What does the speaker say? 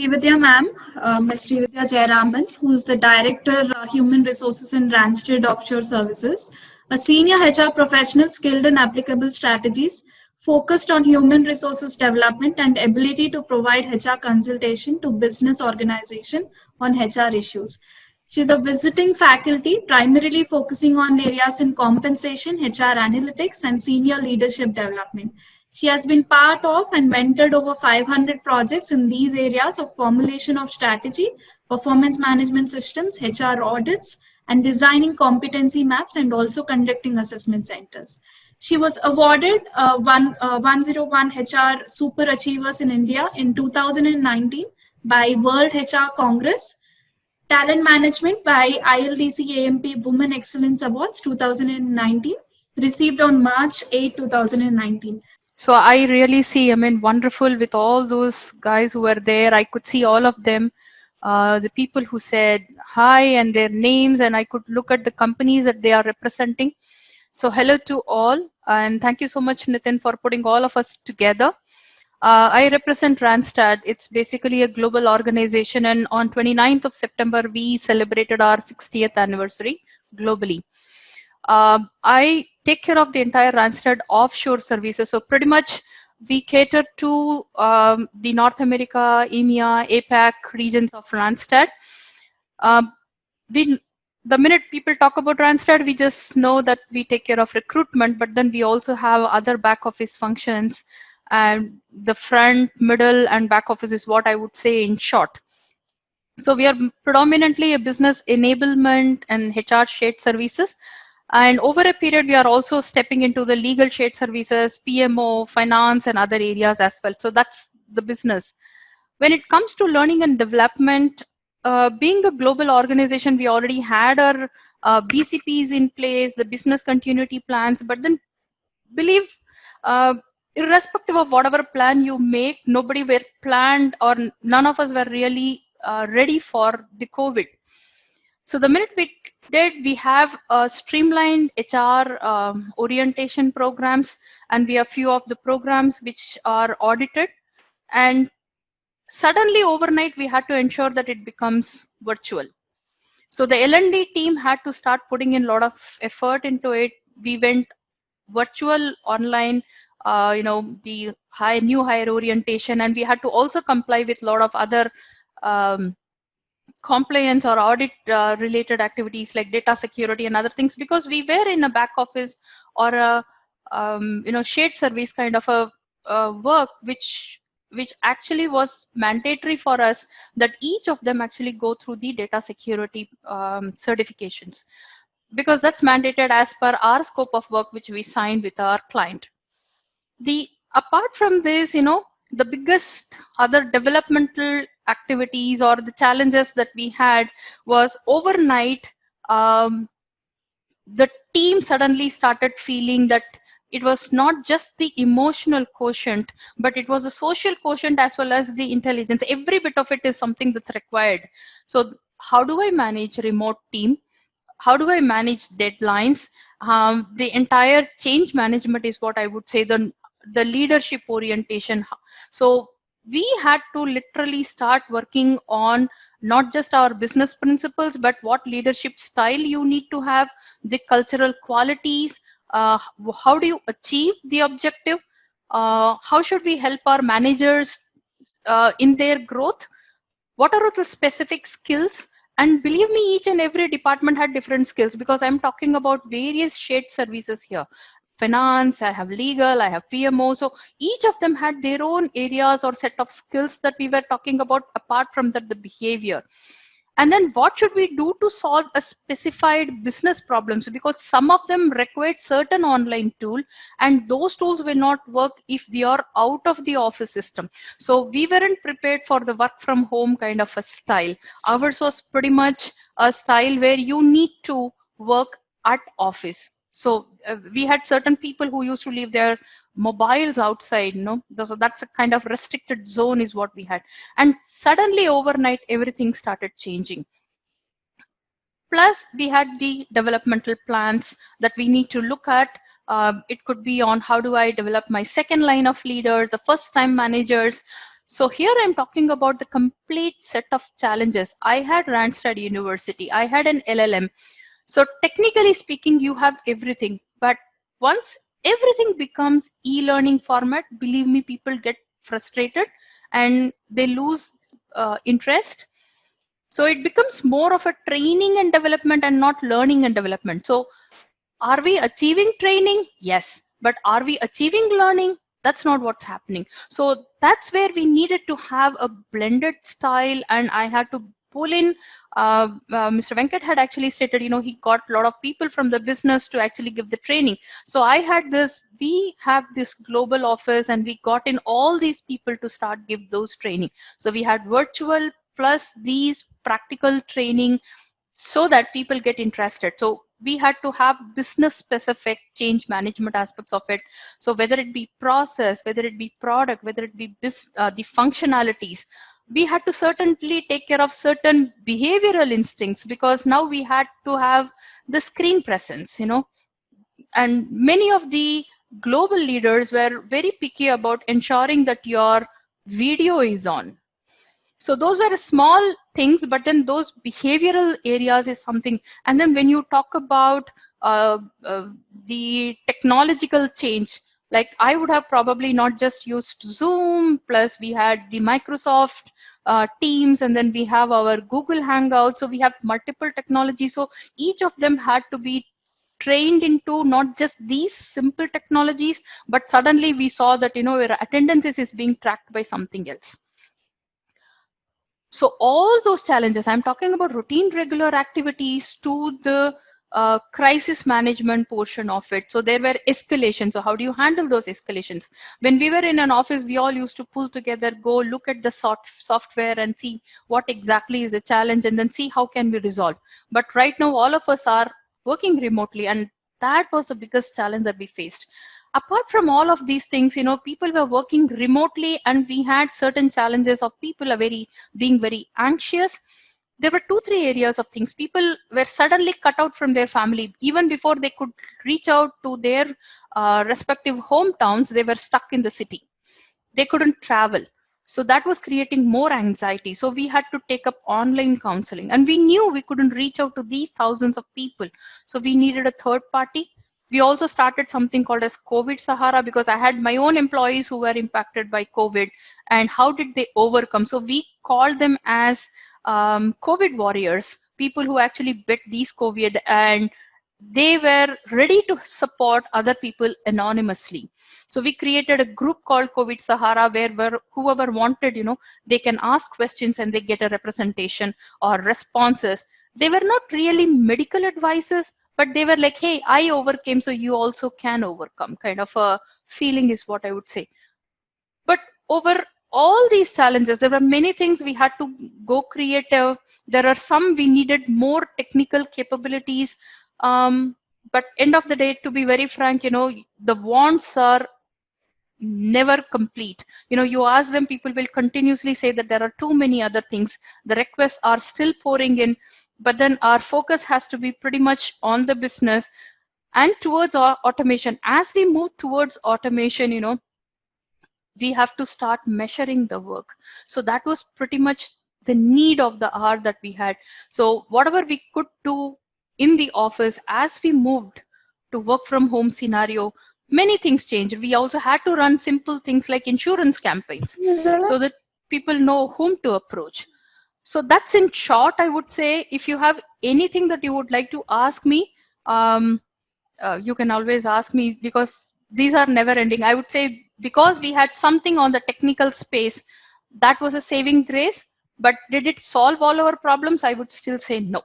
Srividya ma'am, Ms. Srividya Jayaraman, who's the Director, Human Resources in Randstad Offshore Services, a senior HR professional skilled in applicable strategies, focused on human resources development and ability to provide HR consultation to business organization on HR issues. She's a visiting faculty, primarily focusing on areas in compensation, HR analytics, and senior leadership development. She has been part of and mentored over 500 projects in these areas of formulation of strategy, performance management systems, HR audits, and designing competency maps, and also conducting assessment centers. She was awarded 101 HR Super Achievers in India in 2019 by World HR Congress, Talent Management by ILDC AMP Women Excellence Awards 2019, received on March 8, 2019. So I really see, wonderful with all those guys who were there. I could see all of them, the people who said hi and their names, and I could look at the companies that they are representing. So hello to all, and thank you so much, Nitin, for putting all of us together. I represent Randstad. It's basically a global organization, and on 29th of September, we celebrated our 60th anniversary globally. I take care of the entire Randstad offshore services. So pretty much we cater to the North America, EMEA, APAC regions of Randstad. The minute people talk about Randstad, we just know that we take care of recruitment, but then we also have other back office functions. And the front, middle, and back office is what I would say in short. So we are predominantly a business enablement and HR shared services. And over a period, we are also stepping into the legal shared services, PMO, finance, and other areas as well. So that's the business. When it comes to learning and development, being a global organization, we already had our BCPs in place, the business continuity plans, but then believe irrespective of whatever plan you make, nobody were planned or none of us were really ready for the COVID. So the minute we have streamlined HR orientation programs, and we have few of the programs which are audited, and suddenly overnight we had to ensure that it becomes virtual. So the L&D team had to start putting in a lot of effort into it. We went virtual, online, the new hire orientation, and we had to also comply with a lot of other compliance or audit related activities like data security and other things, because we were in a back office or a shared service kind of a work which actually was mandatory for us, that each of them actually go through the data security certifications, because that's mandated as per our scope of work which we signed with our client. Apart from this, the biggest other developmental activities or the challenges that we had was overnight, the team suddenly started feeling that it was not just the emotional quotient, but it was a social quotient as well as the intelligence. Every bit of it is something that's required. So how do I manage a remote team? How do I manage deadlines? The entire change management is what I would say, the leadership orientation. So we had to literally start working on not just our business principles, but what leadership style you need to have, the cultural qualities, how do you achieve the objective, how should we help our managers in their growth, what are the specific skills. And believe me, each and every department had different skills, because I'm talking about various shared services here. Finance, I have legal, I have PMO. So each of them had their own areas or set of skills that we were talking about, apart from that, the behavior. And then what should we do to solve a specified business problems? Because some of them required certain online tool, and those tools will not work if they are out of the office system. So we weren't prepared for the work from home kind of a style. Ours was pretty much a style where you need to work at office. So we had certain people who used to leave their mobiles outside, so that's a kind of restricted zone is what we had. And suddenly overnight everything started changing. Plus we had the developmental plans that we need to look at. It could be on how do I develop my second line of leaders, the first time managers. So here I'm talking about the complete set of challenges. I had Randstad University, I had an LLM. So technically speaking, you have everything, but once everything becomes e-learning format, believe me, people get frustrated and they lose interest. So it becomes more of a training and development and not learning and development. So are we achieving training? Yes. But are we achieving learning? That's not what's happening. So that's where we needed to have a blended style, and I had to pull in. Mr. Venkat had actually stated, he got a lot of people from the business to actually give the training. So we have this global office, and we got in all these people to start give those training. So we had virtual plus these practical training so that people get interested. So we had to have business specific change management aspects of it. So whether it be process, whether it be product, whether it be the functionalities, we had to certainly take care of certain behavioral instincts, because now we had to have the screen presence, and many of the global leaders were very picky about ensuring that your video is on. So those were small things, but then those behavioral areas is something. And then when you talk about the technological change, like I would have probably not just used Zoom, plus we had the Microsoft Teams, and then we have our Google Hangouts. So we have multiple technologies. So each of them had to be trained into not just these simple technologies, but suddenly we saw that, your attendance is being tracked by something else. So all those challenges, I'm talking about routine, regular activities to the crisis management portion of it. So there were escalations. So how do you handle those escalations? When we were in an office, we all used to pull together, go look at the software and see what exactly is the challenge, and then see how can we resolve. But right now, all of us are working remotely, and that was the biggest challenge that we faced. Apart from all of these things, people were working remotely, and we had certain challenges of people being very anxious. There were 2-3 areas of things. People were suddenly cut out from their family. Even before they could reach out to their respective hometowns, they were stuck in the city. They couldn't travel. So that was creating more anxiety. So we had to take up online counseling, and we knew we couldn't reach out to these thousands of people. So we needed a third party. We also started something called as COVID Sahara, because I had my own employees who were impacted by COVID, and how did they overcome? So we called them as COVID warriors, people who actually bit these COVID, and they were ready to support other people anonymously. So we created a group called COVID Sahara, where whoever wanted, they can ask questions and they get a representation or responses. They were not really medical advices, but they were like, hey, I overcame, so you also can overcome, kind of a feeling is what I would say. But over all these challenges, there were many things we had to go creative. There are some we needed more technical capabilities. But end of the day, to be very frank, the wants are never complete. You ask them, people will continuously say that there are too many other things. The requests are still pouring in, but then our focus has to be pretty much on the business and towards our automation. As we move towards automation, we have to start measuring the work. So that was pretty much the need of the hour that we had. So whatever we could do in the office, as we moved to work from home scenario, many things changed. We also had to run simple things like insurance campaigns so that people know whom to approach. So that's in short, I would say. If you have anything that you would like to ask me, you can always ask me, because these are never ending. I would say, because we had something on the technical space, that was a saving grace. But did it solve all our problems? I would still say no.